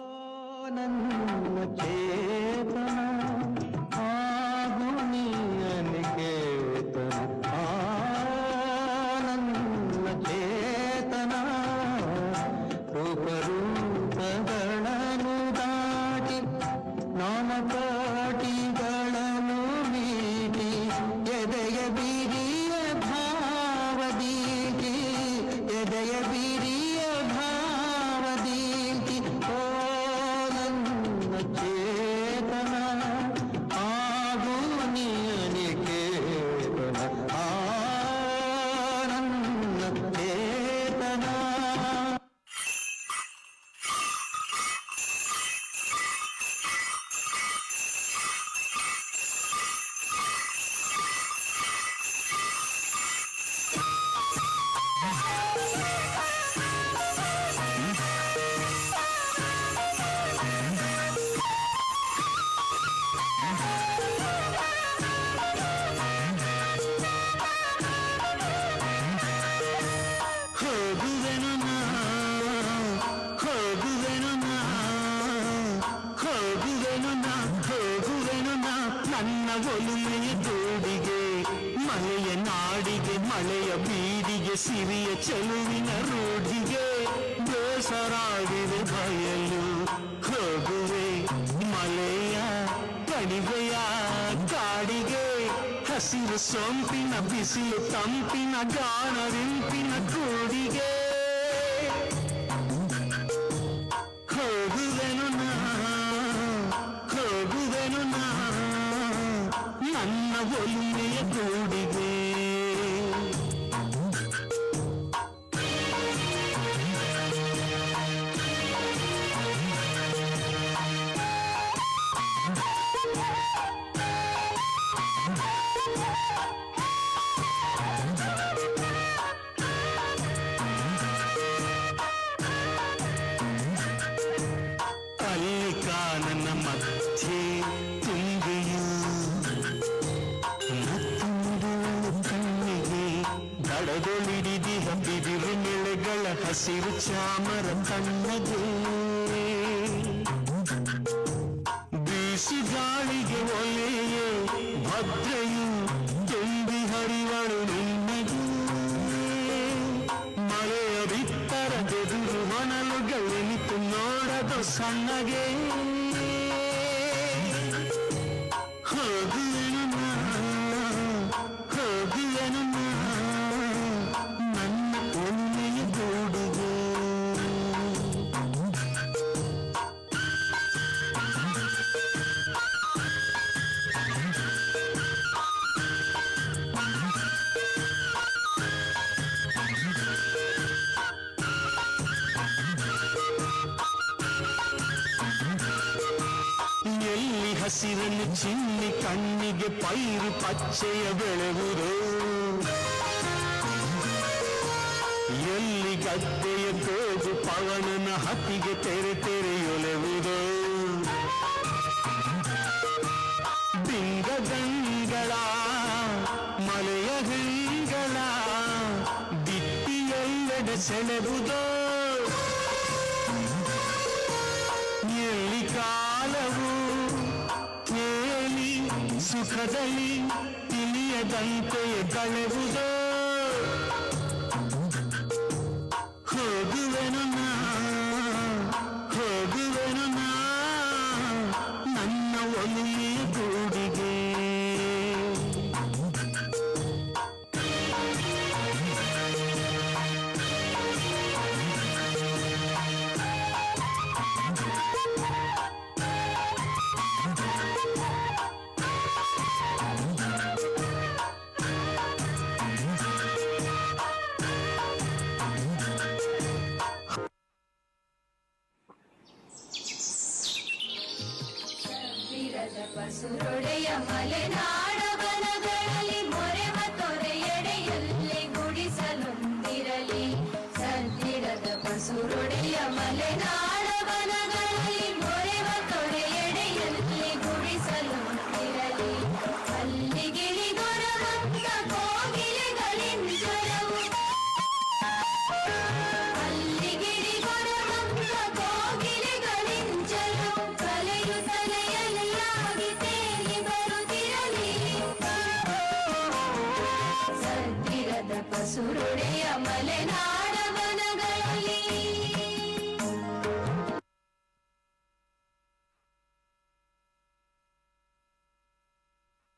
ನನ್ನ ಚೇತನ ಆಗುನಿಯನಿಕೇತನ ನನ್ನ ಚೇತನ ರೂಪರೂಪಗಳನ್ನು ದಾಟಿ ನಾಮಕಾಟಿಗಳನ್ನು ಮೀಟಿ ಎದೆಯ ಬಿರಿಯ ಭಾವದೀಟಿ ಎದೆಯ ಬಿರಿಯ ಭಾವದೀಟಿ ಓ ನನ್ನ ಚೇತನ ಆಗು ನಿಯನಿಕೇತನ ನನ್ನ ಚೇತನ. ನನ್ನ ಒಲುಮೆಯ ಗೂಡಿಗೆ ಮಳೆಯ ನಾಡಿಗೆ ಮಳೆಯ ಬೀಡಿಗೆ ಸಿರಿಯ ಚೆಲುವಿನ ರೂಢಿಗೆ ಬೇಸರಾಗಿದೆ ಬಯಲು ಹೋಗುವೆ ಮಳೆಯ ಕಣಿವೆಯ ಕಾಡಿಗೆ ಹಸಿರು ಸೊಂಪಿನ ಬಿಸಿಲು ತಂಪಿನ ಗಾಣರಿಂಪಿನ ಕೂಡಿಗೆ ಹೋಗುವೆನು ಹೋಗುವೆನು ನನ್ನ ಒಲುಮೆಯ ಗೂಡಿಗೆ. ಅಲ್ಲಿ ಕಾನನ ಮಧ್ಯೆ ತುಂಬಿಯು ಕಣ್ಣಿಗೆ ದಡದೊಳಿಡಿದಿಹ ಬಿದಿರು ನೆಲೆಗಳ ಹಸಿರು ಚಾಮರ ಕಣ್ಣಗೆ ಬೀಸಿ ಗಾಳಿಗೆ ಒಲೆಯೇ ಭದ್ರೆಯು ತುಂಬಿ ಹರಿವಳು ನಿನ್ನಗೆ ಮಳೆಯ ಬಿತ್ತರದೆದುರು ಹೊನಲುಗಳೆನಿತು ನೋಡದು ಸಣ್ಣಗೆ ಹೋಗುವೆನು ಹೋಗುವೆನು ನನ್ನ ಒಲುಮೆಯ ಗೂಡಿಗೆ. ಎಲ್ಲಿ ಹಸಿರನ್ನು ಚಿನ್ನಿ ಕಣ್ಣಿಗೆ ಪೈರು ಪಚ್ಚೆಯ ಬೆಳೆಯುವುದು ಎಲ್ಲಿ ಗದ್ದೆಯ ತೋಗು ಪವನನ ಹತ್ತಿಗೆ ತೆರೆ ತೆರೆಯೊಲೆವುದು ಬಿಂಗದಂಗಳ ಮಲೆಯ ಹೆಂಗಳ ದಿಟ್ಟಿಯೆಲ್ಲೆಡೆ ಸೆಳೆವುದೋ ಎಲ್ಲಿ ಕಾಲವು ಕೇಳಿ ಸುಖದಲ್ಲಿ ತಿಳಿಯದಂತೆಯ ಕಳೆವುದೋ ಹೋಗುವೆನು ಹೋಗುವೆನು ನನ್ನ ಒಲುಮೆಯ ಗೂಡಿಗೆ. ಪಸುರೊಡೆಯ ಮಲೆನಾಡ ಬನಗಳಲ್ಲಿ ಮೊರೆವ ತೊರೆಯಡೆಯಲ್ಲಿ ಗುಡಿಸಲೊಂದಿರಲಿ ಸದ್ದಿರದ ಪಸುರೊಡೆಯ ಮಲೆನಾಡ ಬನಗಳಲ್ಲಿ ಮೊರೆವ ತೊರೆಯಡೆಯಲ್ಲಿ ಗುಡಿಸಲೊಂದಿರಲಿ ಅಲ್ಲಿಗಿಳಿಗೊರವಂತ ಕೋಗಿಲೆಗಳಿಂದರವು ಅಲ್ಲಿಗಿಳಿಗೊರವಂತ ಕೋಗಿಲೆಗಳಿಂದ ಬಸುರೊಡೆಯ ಮಲೆನಾಡ ವನಗಳಲ್ಲಿ